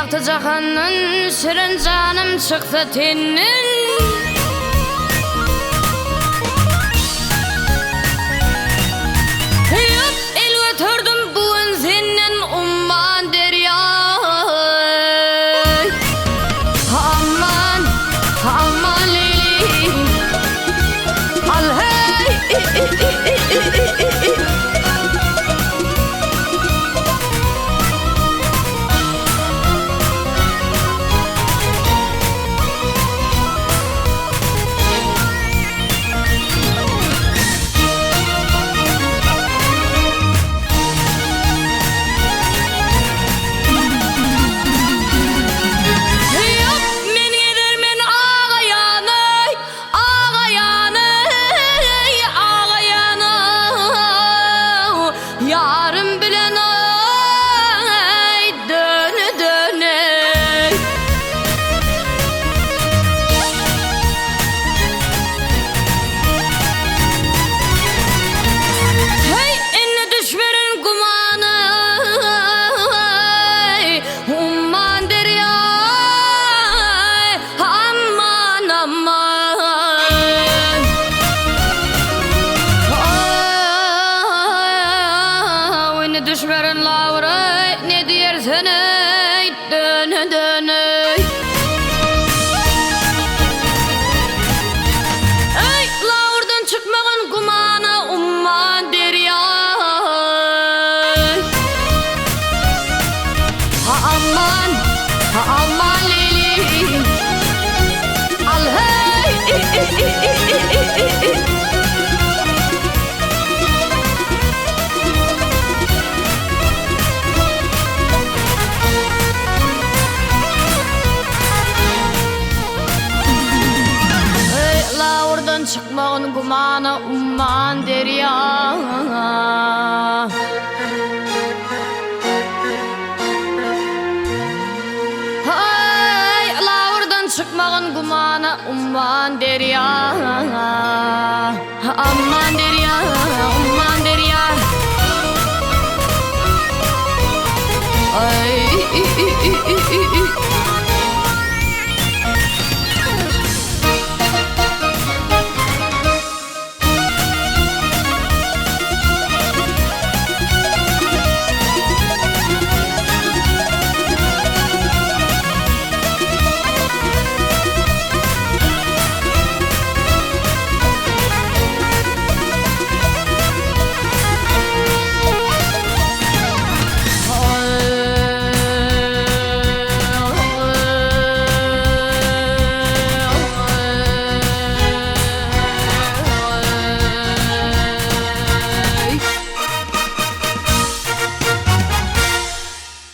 yaktı cahanın, şirin canım çıktı tenin. Hep el götürdüm bu enzinin umman deryay. Aman, aman leylim, al hey. Yarım bilen ay döne döne. Hey inne düşmerin kumanı, umman deryay, aman aman. Inne düşmerin lavray, ne diyersen ey döne döne. Ey lavurdan çıkmağın kumana umman deryay. Aman, aman leylim, al hey. Lavurdan çıkmağın kumana umman derya. Hey lavurdan çıkmağın kumana umman derya.